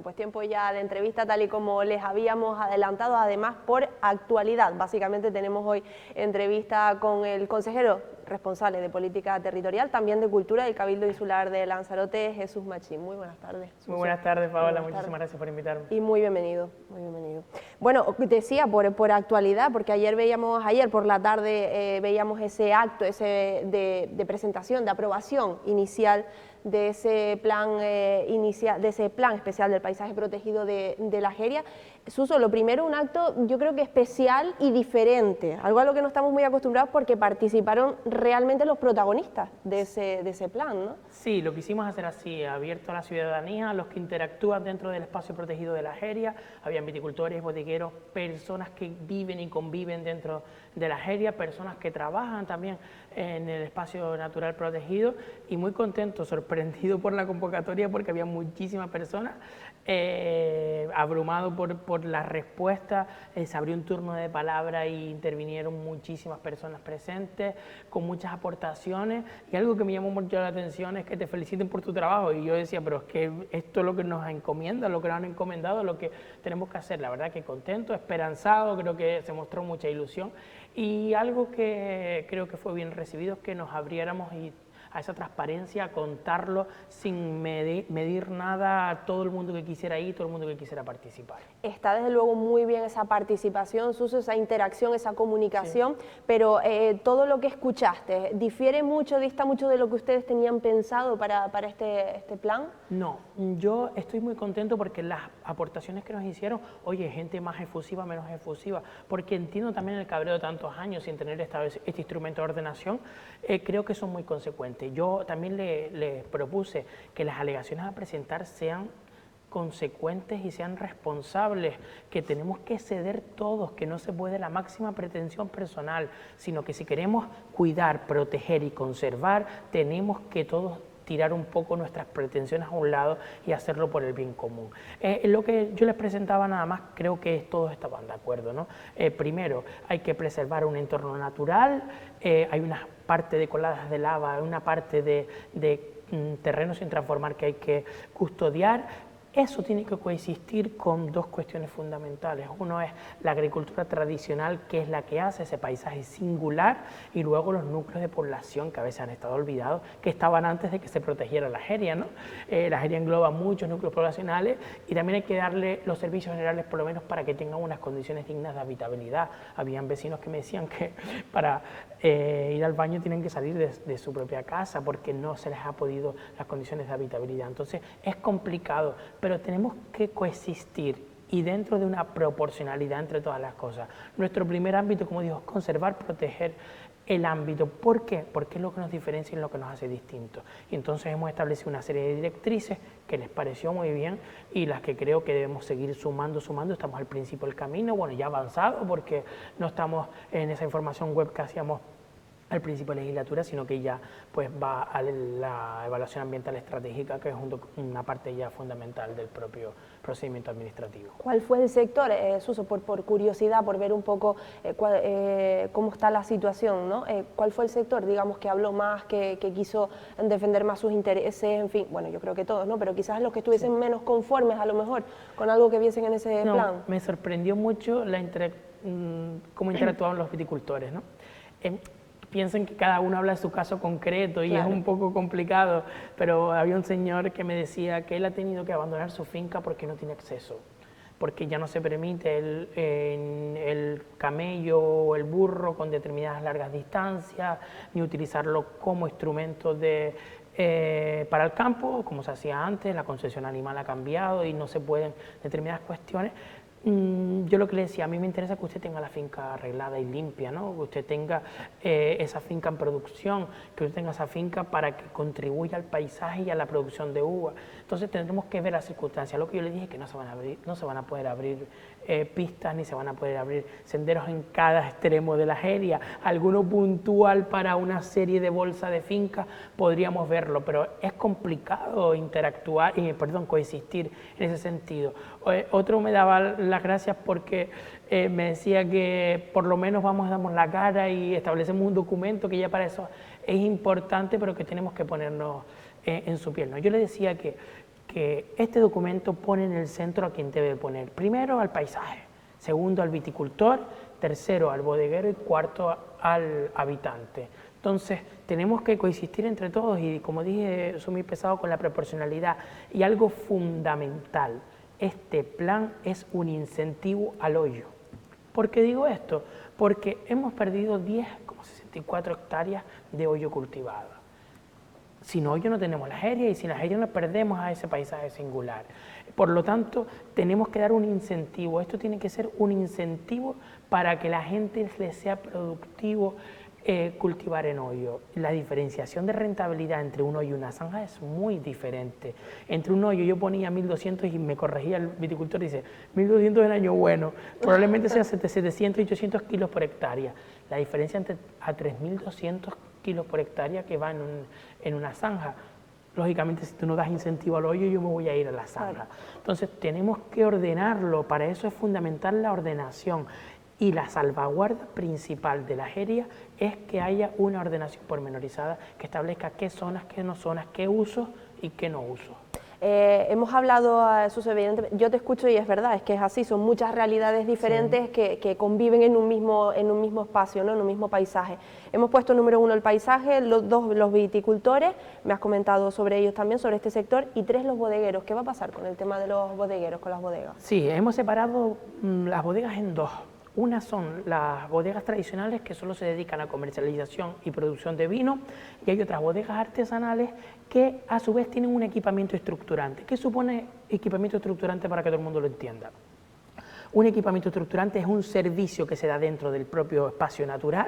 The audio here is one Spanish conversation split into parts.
pues tiempo ya de entrevista tal y como les habíamos adelantado, además por actualidad. Básicamente tenemos hoy entrevista con el consejero responsable de Política Territorial, también de Cultura del Cabildo Insular de Lanzarote, Jesús Machín. Muy buenas tardes. Muy buenas tardes, Paola, muchísimas gracias por invitarme. Y muy bienvenido, muy bienvenido. Bueno, decía por actualidad, porque ayer por la tarde veíamos ese acto de presentación, de aprobación inicial de ese plan especial del paisaje protegido de la Jeria. Suso, lo primero, un acto yo creo que especial y diferente, algo a lo que no estamos muy acostumbrados porque participaron realmente los protagonistas de ese plan, ¿no? Sí, lo quisimos hacer así, abierto a la ciudadanía, a los que interactúan dentro del espacio protegido de la Jeria. Habían viticultores, bodegueros, personas que viven y conviven dentro de la Jeria, personas que trabajan también en el espacio natural protegido, y muy contento, sorprendido por la convocatoria porque había muchísimas personas, abrumado por la respuesta. Se abrió un turno de palabra y intervinieron muchísimas personas presentes con muchas aportaciones, y algo que me llamó mucho la atención es que te feliciten por tu trabajo, y yo decía, pero es que esto es lo que nos encomienda, lo que nos han encomendado, lo que tenemos que hacer. La verdad que contento, esperanzado, creo que se mostró mucha ilusión, y algo que creo que fue bien recibido es que nos abriéramos a esa transparencia, a contarlo sin medir nada a todo el mundo que quisiera ir, todo el mundo que quisiera participar. Está desde luego muy bien esa participación, Suso, esa interacción, esa comunicación, sí. Pero todo lo que escuchaste, ¿difiere mucho, dista mucho de lo que ustedes tenían pensado para este plan? No, yo estoy muy contento porque las aportaciones que nos hicieron, oye, gente más efusiva, menos efusiva, porque entiendo también el cabreo de tantos años sin tener este instrumento de ordenación, creo que son muy consecuentes. Yo también le propuse que las alegaciones a presentar sean consecuentes y sean responsables, que tenemos que ceder todos, que no se puede la máxima pretensión personal, sino que si queremos cuidar, proteger y conservar, tenemos que todos tirar un poco nuestras pretensiones a un lado y hacerlo por el bien común. Lo que yo les presentaba nada más, creo que todos estaban de acuerdo, ¿no? Primero, hay que preservar un entorno natural, hay una parte de coladas de lava, una parte de terrenos sin transformar que hay que custodiar. Eso tiene que coexistir con dos cuestiones fundamentales. Uno es la agricultura tradicional, que es la que hace ese paisaje singular, y luego los núcleos de población que a veces han estado olvidados, que estaban antes de que se protegiera la Jeria, ¿no? La Jeria engloba muchos núcleos poblacionales y también hay que darle los servicios generales por lo menos para que tengan unas condiciones dignas de habitabilidad. Habían vecinos que me decían que para ir al baño tienen que salir de su propia casa porque no se les ha podido las condiciones de habitabilidad. Entonces es complicado, pero tenemos que coexistir y dentro de una proporcionalidad entre todas las cosas. Nuestro primer ámbito, como digo, es conservar, proteger el ámbito. ¿Por qué? Porque es lo que nos diferencia y lo que nos hace distintos. Y entonces hemos establecido una serie de directrices que les pareció muy bien y las que creo que debemos seguir sumando. Estamos al principio del camino, bueno, ya avanzado porque no estamos en esa información web que hacíamos al principio de la legislatura, sino que ya pues va a la evaluación ambiental estratégica, que es una parte ya fundamental del propio procedimiento administrativo. ¿Cuál fue el sector, Suso, por curiosidad, por ver un poco cómo está la situación, ¿no? ¿Cuál fue el sector, digamos, que habló más, que quiso defender más sus intereses, en fin, bueno, yo creo que todos, ¿no? Pero quizás los que estuviesen menos conformes, a lo mejor, con algo que viesen en ese plan? Me sorprendió mucho cómo interactuaban los viticultores, ¿no? Piensen que cada uno habla de su caso concreto y claro, es un poco complicado, pero había un señor que me decía que él ha tenido que abandonar su finca porque no tiene acceso, porque ya no se permite el camello o el burro con determinadas largas distancias, ni utilizarlo como instrumento para el campo, como se hacía antes. La concesión animal ha cambiado y no se pueden determinadas cuestiones. Yo lo que le decía, a mí me interesa que usted tenga la finca arreglada y limpia, ¿no? Que usted tenga esa finca en producción, que usted tenga esa finca para que contribuya al paisaje y a la producción de uva. Entonces tendremos que ver las circunstancias. Lo que yo le dije es que no se van a poder abrir pistas ni se van a poder abrir senderos en cada extremo de la Jeria. Alguno puntual para una serie de bolsas de fincas podríamos verlo, pero es complicado coexistir en ese sentido. Otro me daba las gracias porque me decía que por lo menos damos la cara y establecemos un documento que ya para eso es importante, pero que tenemos que ponernos en su piel, ¿no? Yo le decía que que este documento pone en el centro a quien debe poner. Primero al paisaje, segundo al viticultor, tercero al bodeguero y cuarto al habitante. Entonces, tenemos que coexistir entre todos y, como dije, soy muy pesado con la proporcionalidad. Y algo fundamental, este plan es un incentivo al hoyo. ¿Por qué digo esto? Porque hemos perdido 10,64 hectáreas de hoyo cultivado. Sin hoyo no tenemos las herias y sin las herias nos perdemos a ese paisaje singular. Por lo tanto, tenemos que dar un incentivo. Esto tiene que ser un incentivo para que la gente le sea productivo cultivar en hoyo. La diferenciación de rentabilidad entre un hoyo y una zanja es muy diferente. Entre un hoyo yo ponía 1.200 y me corregía el viticultor y dice 1.200 en año bueno, probablemente sea 700 y 800 kilos por hectárea. La diferencia entre a 3.200 kilos por hectárea que va en una zanja. Lógicamente, si tú no das incentivo al hoyo, yo me voy a ir a la zanja. Claro. Entonces, tenemos que ordenarlo. Para eso es fundamental la ordenación. Y la salvaguarda principal de la heria es que haya una ordenación pormenorizada que establezca qué zonas, qué no zonas, qué usos y qué no usos. Hemos hablado, Suso, evidentemente, yo te escucho y es verdad, es que es así, son muchas realidades diferentes sí. que conviven en un mismo espacio, ¿no? En un mismo paisaje. Hemos puesto número 1 el paisaje, los viticultores, me has comentado sobre ellos también, sobre este sector, y 3 los bodegueros. ¿Qué va a pasar con el tema de los bodegueros, con las bodegas? Sí, hemos separado las bodegas en dos. Una son las bodegas tradicionales que solo se dedican a comercialización y producción de vino, y hay otras bodegas artesanales que a su vez tienen un equipamiento estructurante. ¿Qué supone equipamiento estructurante para que todo el mundo lo entienda? Un equipamiento estructurante es un servicio que se da dentro del propio espacio natural,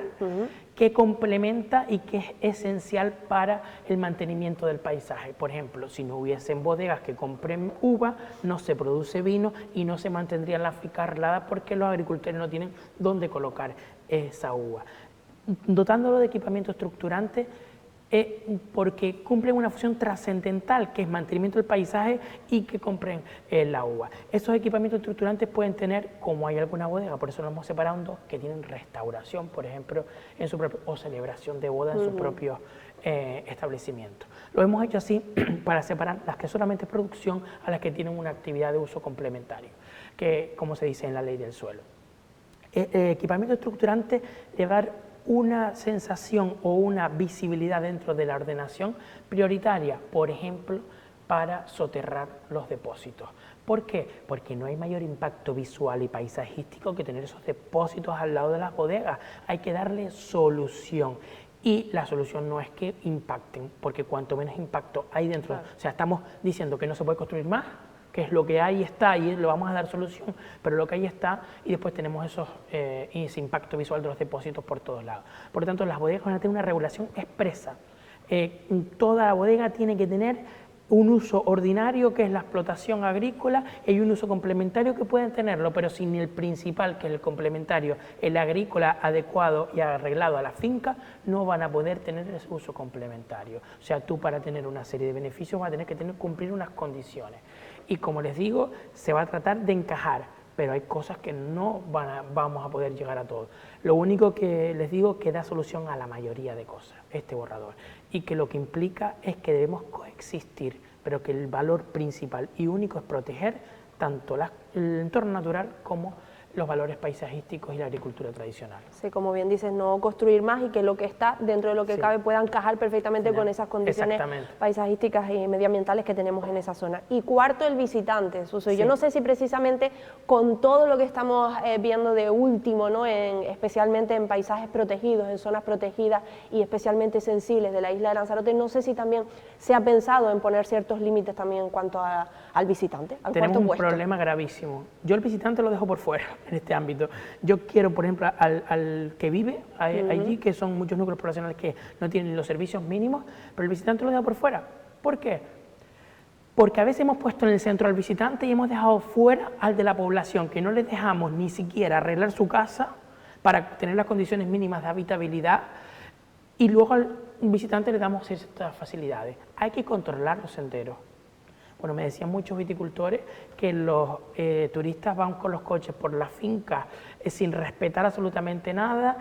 que complementa y que es esencial para el mantenimiento del paisaje. Por ejemplo, si no hubiesen bodegas que compren uva, no se produce vino y no se mantendrían las fincas arreladas porque los agricultores no tienen dónde colocar esa uva. Dotándolo de equipamiento estructurante, porque cumplen una función trascendental, que es mantenimiento del paisaje y que compren la uva. Esos equipamientos estructurantes pueden tener, como hay alguna bodega, por eso lo hemos separado en dos, que tienen restauración, por ejemplo, en su propio, o celebración de boda en su propio establecimiento. Lo hemos hecho así para separar las que solamente es producción a las que tienen una actividad de uso complementario, que como se dice en la ley del suelo. Equipamiento estructurante le va a dar una sensación o una visibilidad dentro de la ordenación prioritaria, por ejemplo, para soterrar los depósitos. ¿Por qué? Porque no hay mayor impacto visual y paisajístico que tener esos depósitos al lado de las bodegas. Hay que darle solución. Y la solución no es que impacten, porque cuanto menos impacto hay dentro, claro. O sea, estamos diciendo que no se puede construir más, que es lo que hay está y lo vamos a dar solución, pero lo que hay está y después tenemos ese impacto visual de los depósitos por todos lados. Por lo tanto, las bodegas van a tener una regulación expresa. Toda bodega tiene que tener un uso ordinario, que es la explotación agrícola, y un uso complementario que pueden tenerlo, pero sin el principal, que es el complementario, el agrícola adecuado y arreglado a la finca, no van a poder tener ese uso complementario. O sea, tú para tener una serie de beneficios vas a tener que cumplir unas condiciones. Y como les digo, se va a tratar de encajar, pero hay cosas que no vamos a poder llegar a todos. Lo único que les digo es que da solución a la mayoría de cosas, este borrador, y que lo que implica es que debemos coexistir, pero que el valor principal y único es proteger tanto el entorno natural como los valores paisajísticos y la agricultura tradicional. Sí, como bien dices, no construir más y que lo que está dentro de lo que cabe pueda encajar perfectamente con esas condiciones paisajísticas y medioambientales que tenemos en esa zona. Y cuarto, el visitante, Suso. Yo no sé si precisamente con todo lo que estamos viendo de último, ¿no? Especialmente en paisajes protegidos, en zonas protegidas y especialmente sensibles de la isla de Lanzarote, no sé si también se ha pensado en poner ciertos límites también en cuanto al visitante, al Tenemos cuarto un problema gravísimo. Yo el visitante lo dejo por fuera en este ámbito. Yo quiero, por ejemplo, al que vive allí, que son muchos núcleos poblacionales que no tienen los servicios mínimos, pero el visitante lo deja por fuera. ¿Por qué? Porque a veces hemos puesto en el centro al visitante y hemos dejado fuera al de la población, que no les dejamos ni siquiera arreglar su casa para tener las condiciones mínimas de habitabilidad, y luego al visitante le damos estas facilidades. Hay que controlar los senderos. Bueno, me decían muchos viticultores que los turistas van con los coches por las fincas sin respetar absolutamente nada,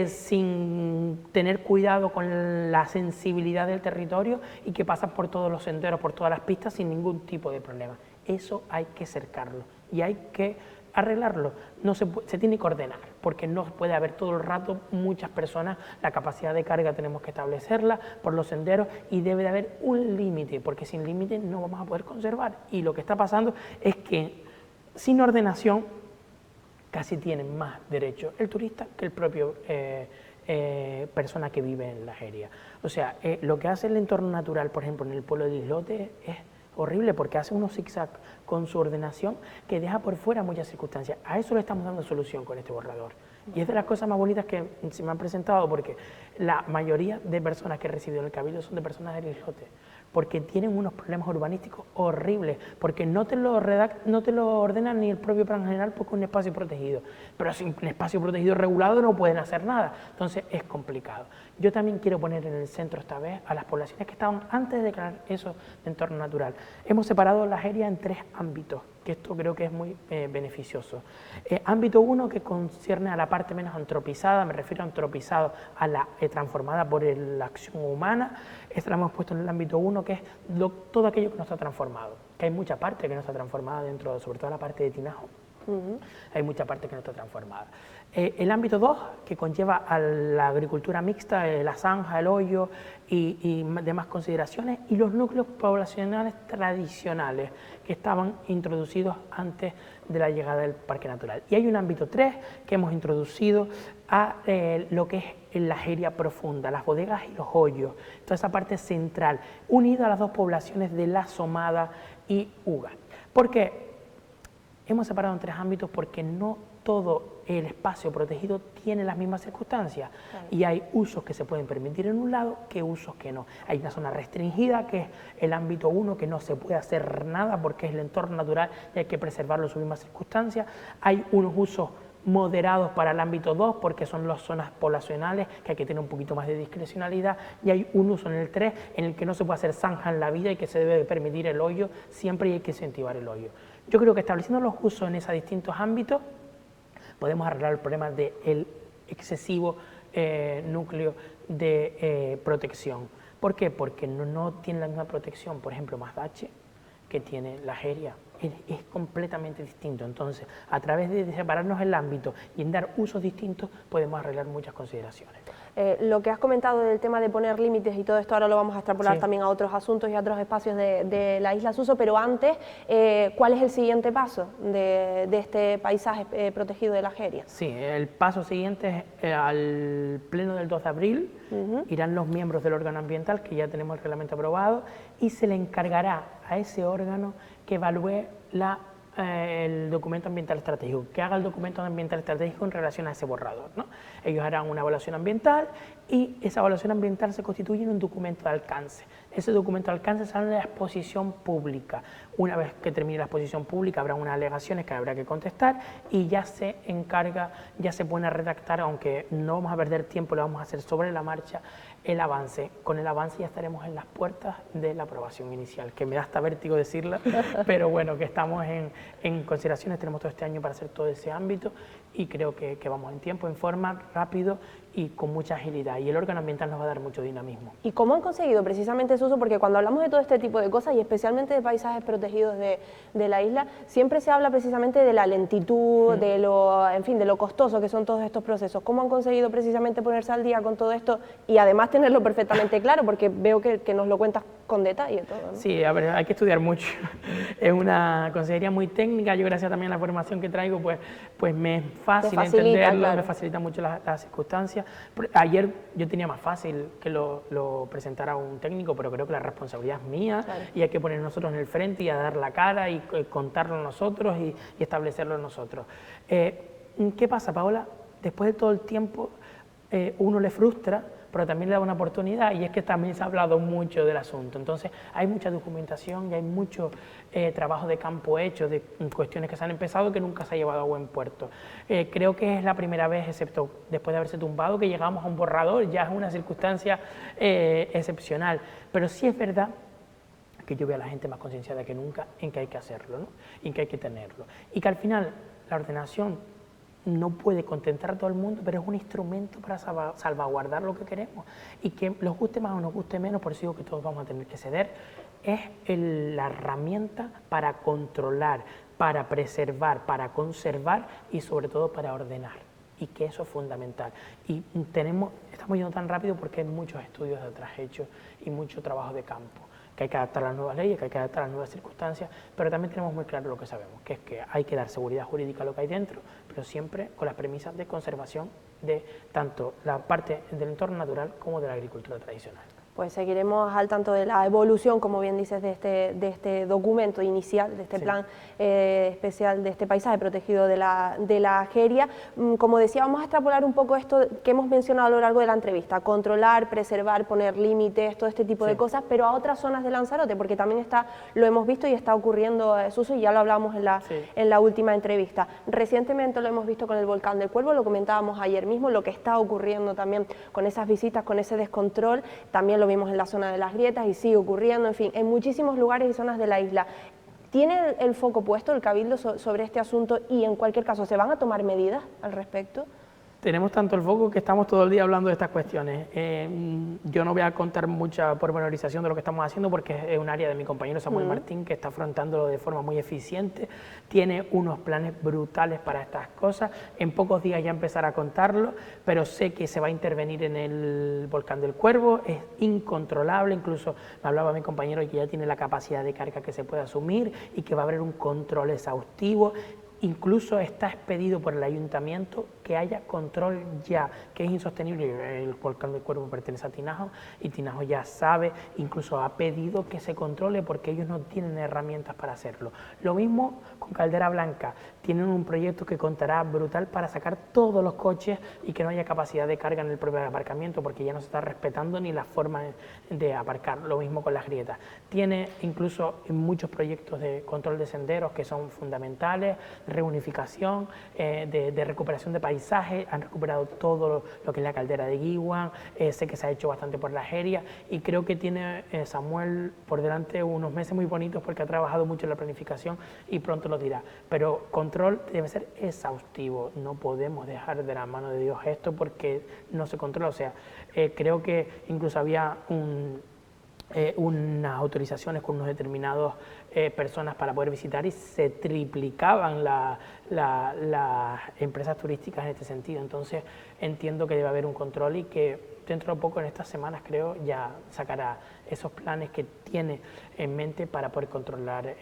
sin tener cuidado con la sensibilidad del territorio y que pasan por todos los senderos, por todas las pistas sin ningún tipo de problema. Eso hay que cercarlo y hay que arreglarlo. No se tiene que ordenar, porque no puede haber todo el rato muchas personas. La capacidad de carga tenemos que establecerla por los senderos y debe de haber un límite, porque sin límite no vamos a poder conservar. Y lo que está pasando es que sin ordenación casi tienen más derecho el turista que el propio persona que vive en la Jeria. O sea, lo que hace el entorno natural, por ejemplo, en el pueblo de Islote es horrible, porque hace unos zigzags con su ordenación que deja por fuera muchas circunstancias. A eso le estamos dando solución con este borrador. Y es de las cosas más bonitas que se me han presentado, porque la mayoría de personas que reciben el Cabildo son de personas del Islote, porque tienen unos problemas urbanísticos horribles, porque no te lo ordena ni el propio plan general porque es un espacio protegido, pero sin un espacio protegido regulado no pueden hacer nada, entonces es complicado. Yo también quiero poner en el centro esta vez a las poblaciones que estaban antes de declarar eso de entorno natural. Hemos separado la Jeria en 3 ámbitos, que esto creo que es muy beneficioso. Ámbito 1, que concierne a la parte menos antropizada, me refiero a antropizado, a la transformada por la acción humana. Esta la hemos puesto en el ámbito 1, que es todo aquello que no está transformado, que hay mucha parte que no está transformada dentro, sobre todo la parte de Tinajo. Hay mucha parte que no está transformada. El ámbito 2, que conlleva a la agricultura mixta, la zanja, el hoyo y demás consideraciones, y los núcleos poblacionales tradicionales que estaban introducidos antes de la llegada del Parque Natural. Y hay un ámbito 3 que hemos introducido a lo que es la Jeria profunda, las bodegas y los hoyos, toda esa parte central, unida a las 2 poblaciones de La Somada y Uga. ¿Por qué? Hemos separado en 3 ámbitos porque no todo el espacio protegido tiene las mismas circunstancias, claro. Y hay usos que se pueden permitir en un lado que usos que no. Hay una zona restringida que es el ámbito 1, que no se puede hacer nada porque es el entorno natural y hay que preservarlo en sus mismas circunstancias. Hay unos usos moderados para el ámbito 2 porque son las zonas poblacionales que hay que tener un poquito más de discrecionalidad, y hay un uso en el 3 en el que no se puede hacer zanja en la vida y que se debe permitir el hoyo siempre y hay que incentivar el hoyo. Yo creo que estableciendo los usos en esos distintos ámbitos podemos arreglar el problema del excesivo núcleo de protección. ¿Por qué? Porque no tiene la misma protección, por ejemplo, Mazdache, que tiene la Jeria. Es completamente distinto. Entonces, a través de separarnos el ámbito y en dar usos distintos, podemos arreglar muchas consideraciones. Lo que has comentado del tema de poner límites y todo esto, ahora lo vamos a extrapolar también a otros asuntos y a otros espacios de la isla Suso, pero antes, ¿cuál es el siguiente paso de este paisaje protegido de la Jeria? Sí, el paso siguiente es al pleno del 2 de abril, irán los miembros del órgano ambiental, que ya tenemos el reglamento aprobado, y se le encargará a ese órgano que evalúe el documento ambiental estratégico, que haga el documento ambiental estratégico en relación a ese borrador, ¿no? Ellos harán una evaluación ambiental y esa evaluación ambiental se constituye en un documento de alcance. Ese documento de alcance sale de la exposición pública. Una vez que termine la exposición pública habrá unas alegaciones que habrá que contestar y ya se encarga, ya se pone a redactar, aunque no vamos a perder tiempo, lo vamos a hacer sobre la marcha, el avance. Con el avance ya estaremos en las puertas de la aprobación inicial, que me da hasta vértigo decirla, pero bueno, que estamos en consideraciones, tenemos todo este año para hacer todo ese ámbito y creo que vamos en tiempo, en forma, rápido y con mucha agilidad, y el órgano ambiental nos va a dar mucho dinamismo. ¿Y cómo han conseguido precisamente eso? Porque cuando hablamos de todo este tipo de cosas y especialmente de paisajes protegidos de la isla, siempre se habla precisamente de la lentitud, de lo costoso que son todos estos procesos. ¿Cómo han conseguido precisamente ponerse al día con todo esto y además tenerlo perfectamente claro? Porque veo que nos lo cuentas con detalle todo, ¿no? Sí, a ver, hay que estudiar mucho. Es una consejería muy técnica. Yo, gracias también a la formación que traigo, pues me es fácil entenderlo, claro. Me facilita mucho las circunstancias. Ayer yo tenía más fácil que lo presentara un técnico, pero creo que la responsabilidad es mía, claro. Y hay que poner nosotros en el frente y a dar la cara y contarlo nosotros y establecerlo nosotros. ¿Qué pasa, Paola? Después de todo el tiempo, uno le frustra, pero también le da una oportunidad, y es que también se ha hablado mucho del asunto. Entonces hay mucha documentación y hay mucho trabajo de campo hecho, de cuestiones que se han empezado que nunca se ha llevado a buen puerto. Creo que es la primera vez, excepto después de haberse tumbado, que llegamos a un borrador. Ya es una circunstancia excepcional, pero sí es verdad que yo vea a la gente más concienciada que nunca en que hay que hacerlo, ¿no? Y en que hay que tenerlo. Y que al final la ordenación no puede contentar a todo el mundo, pero es un instrumento para salvaguardar lo que queremos. Y que nos guste más o nos guste menos, por eso digo que todos vamos a tener que ceder, es la herramienta para controlar, para preservar, para conservar y sobre todo para ordenar. Y que eso es fundamental. Y estamos yendo tan rápido porque hay muchos estudios detrás hechos y mucho trabajo de campo, que hay que adaptar a las nuevas leyes, que hay que adaptar a las nuevas circunstancias, pero también tenemos muy claro lo que sabemos, que es que hay que dar seguridad jurídica a lo que hay dentro, pero siempre con las premisas de conservación de tanto la parte del entorno natural como de la agricultura tradicional. Pues seguiremos al tanto de la evolución, como bien dices, de este documento inicial, de este plan especial de este paisaje protegido de la Jeria. Como decía, vamos a extrapolar un poco esto que hemos mencionado a lo largo de la entrevista, controlar, preservar, poner límites, todo este tipo de cosas, pero a otras zonas de Lanzarote, porque también lo hemos visto y está ocurriendo, Suso, y ya lo hablábamos en la última entrevista. Recientemente lo hemos visto con el volcán del Cuervo, lo comentábamos ayer mismo, lo que está ocurriendo también con esas visitas, con ese descontrol, también lo vimos en la zona de las grietas y sigue ocurriendo, en fin, en muchísimos lugares y zonas de la isla. ¿Tiene el foco puesto el Cabildo sobre este asunto y en cualquier caso se van a tomar medidas al respecto? Tenemos tanto el foco que estamos todo el día hablando de estas cuestiones. Yo no voy a contar mucha pormenorización de lo que estamos haciendo porque es un área de mi compañero Samuel Martín, que está afrontándolo de forma muy eficiente, tiene unos planes brutales para estas cosas, en pocos días ya empezará a contarlo, pero sé que se va a intervenir en el volcán del Cuervo, es incontrolable, incluso me hablaba mi compañero que ya tiene la capacidad de carga que se puede asumir y que va a haber un control exhaustivo. Incluso está expedido por el ayuntamiento que haya control ya, que es insostenible. El volcán del Cuervo pertenece a Tinajo y Tinajo ya sabe, incluso ha pedido que se controle porque ellos no tienen herramientas para hacerlo. Lo mismo con Caldera Blanca, tienen un proyecto que contará brutal para sacar todos los coches y que no haya capacidad de carga en el propio aparcamiento porque ya no se está respetando ni la forma de aparcar. Lo mismo con las grietas. Tiene incluso muchos proyectos de control de senderos que son fundamentales, reunificación, de recuperación de paisajes, han recuperado todo lo que es la caldera de Guiwan, sé que se ha hecho bastante por la Jeria y creo que tiene Samuel por delante unos meses muy bonitos porque ha trabajado mucho en la planificación y pronto lo dirá, pero control debe ser exhaustivo, no podemos dejar de la mano de Dios esto porque no se controla, o sea, creo que incluso había unas autorizaciones con unos determinados personas para poder visitar y se triplicaban las empresas turísticas en este sentido. Entonces entiendo que debe haber un control y que dentro de poco, en estas semanas creo, ya sacará esos planes que tiene en mente para poder controlar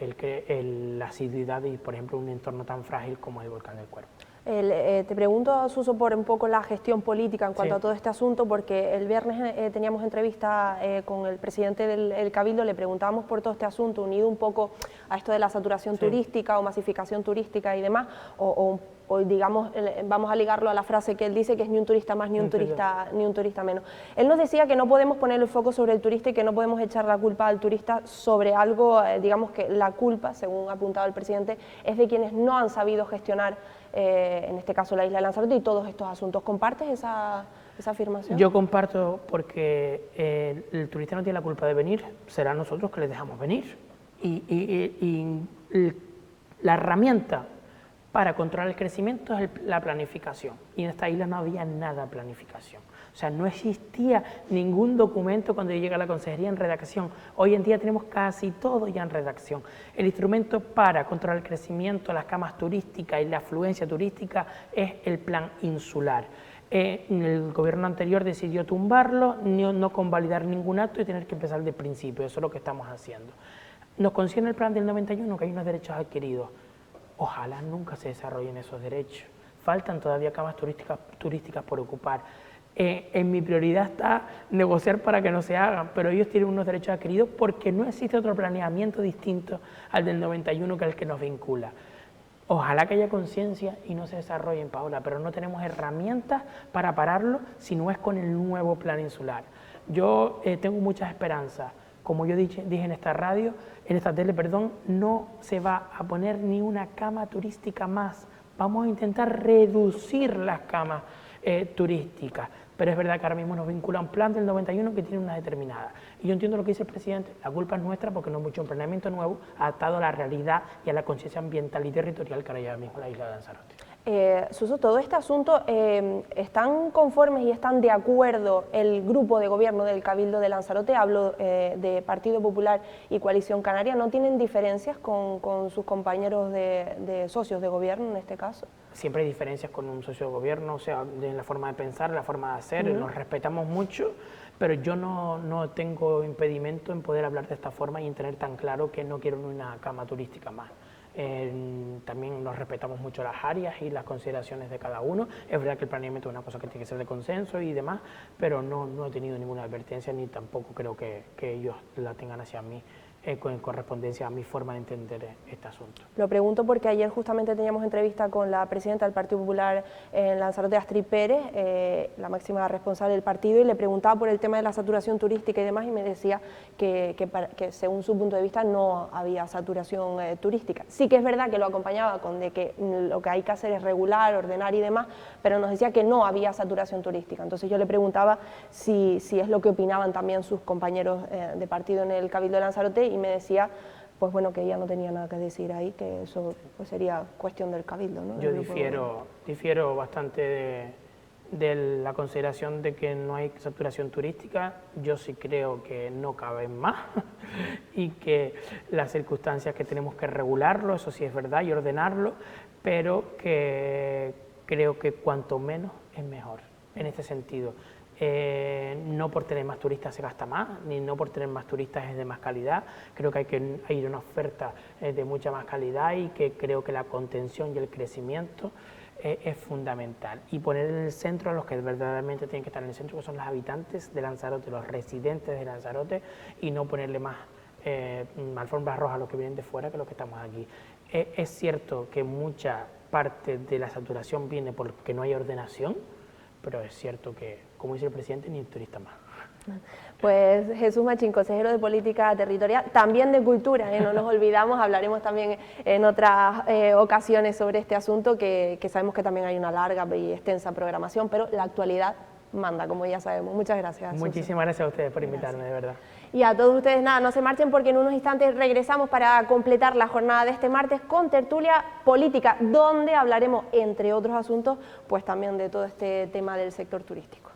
la asiduidad y, por ejemplo, un entorno tan frágil como el volcán del Cuervo. Te pregunto, Suso, por un poco la gestión política en cuanto a todo este asunto, porque el viernes teníamos entrevista con el presidente del Cabildo, le preguntábamos por todo este asunto, unido un poco a esto de la saturación turística o masificación turística y demás, o digamos, vamos a ligarlo a la frase que él dice, que es ni un turista más ni un turista menos. Él nos decía que no podemos poner el foco sobre el turista y que no podemos echar la culpa al turista sobre algo, digamos que la culpa, según ha apuntado el presidente, es de quienes no han sabido gestionar, en este caso la isla de Lanzarote y todos estos asuntos. ¿Compartes esa afirmación? Yo comparto porque el turista no tiene la culpa de venir, será nosotros que les dejamos venir. Y la herramienta para controlar el crecimiento es la planificación. Y en esta isla no había nada de planificación. O sea, no existía ningún documento cuando yo llegué a la consejería en redacción. Hoy en día tenemos casi todo ya en redacción. El instrumento para controlar el crecimiento, las camas turísticas y la afluencia turística es el plan insular. El gobierno anterior decidió tumbarlo, no convalidar ningún acto y tener que empezar desde el principio. Eso es lo que estamos haciendo. Nos concierne el plan del 91 que hay unos derechos adquiridos. Ojalá nunca se desarrollen esos derechos. Faltan todavía camas turísticas por ocupar. En mi prioridad está negociar para que no se hagan, pero ellos tienen unos derechos adquiridos porque no existe otro planeamiento distinto al del 91 que es el que nos vincula. Ojalá que haya conciencia y no se desarrollen, Paola, pero no tenemos herramientas para pararlo si no es con el nuevo plan insular. Yo tengo muchas esperanzas. Como yo dije en esta radio, en esta tele, perdón, no se va a poner ni una cama turística más. Vamos a intentar reducir las camas turísticas. pero es verdad que ahora mismo nos vincula a un plan del 91 que tiene una determinada. Y yo entiendo lo que dice el presidente, la culpa es nuestra porque no hemos hecho un planeamiento nuevo adaptado a la realidad y a la conciencia ambiental y territorial que ahora ya mismo la isla de Lanzarote. Suso, todo este asunto, ¿están conformes y están de acuerdo el grupo de gobierno del Cabildo de Lanzarote? Hablo de Partido Popular y Coalición Canaria. ¿No tienen diferencias con sus compañeros de socios de gobierno en este caso? Siempre hay diferencias con un socio de gobierno, o sea, en la forma de pensar, en la forma de hacer, nos respetamos mucho, pero yo no tengo impedimento en poder hablar de esta forma y en tener tan claro que no quiero una cama turística más. También nos respetamos mucho las áreas y las consideraciones de cada uno. Es verdad que el planeamiento es una cosa que tiene que ser de consenso y demás, pero no he tenido ninguna advertencia ni tampoco creo que ellos la tengan hacia mí en correspondencia a mi forma de entender este asunto. Lo pregunto porque ayer justamente teníamos entrevista con la presidenta del Partido Popular en Lanzarote, Astrid Pérez, la máxima responsable del partido, y le preguntaba por el tema de la saturación turística y demás, y me decía que según su punto de vista no había saturación turística. Sí que es verdad que lo acompañaba con de que lo que hay que hacer es regular, ordenar y demás, pero nos decía que no había saturación turística. Entonces yo le preguntaba si es lo que opinaban también sus compañeros de partido en el Cabildo de Lanzarote, y me decía pues bueno, que ella no tenía nada que decir ahí, que eso pues sería cuestión del Cabildo, ¿no? Yo difiero bastante de la consideración de que no hay saturación turística. Yo sí creo que no caben más y que las circunstancias que tenemos que regularlo, eso sí es verdad, y ordenarlo, pero que creo que cuanto menos es mejor en este sentido. No por tener más turistas se gasta más, ni no por tener más turistas es de más calidad. Creo que hay que ir a una oferta de mucha más calidad y que creo que la contención y el crecimiento es fundamental. Y poner en el centro a los que verdaderamente tienen que estar en el centro, que son los habitantes de Lanzarote, los residentes de Lanzarote, y no ponerle más alfombras rojas a los que vienen de fuera que los que estamos aquí. Es cierto que mucha parte de la saturación viene porque no hay ordenación, pero es cierto que, como dice el presidente, ni un turista más. Pues Jesús Machín, consejero de Política Territorial, también de Cultura, no nos olvidamos, hablaremos también en otras ocasiones sobre este asunto, que sabemos que también hay una larga y extensa programación, pero la actualidad manda, como ya sabemos. Muchas gracias. Muchísimas gracias a ustedes por invitarme, de verdad. Y a todos ustedes, nada, no se marchen porque en unos instantes regresamos para completar la jornada de este martes con tertulia política, donde hablaremos, entre otros asuntos, pues también de todo este tema del sector turístico.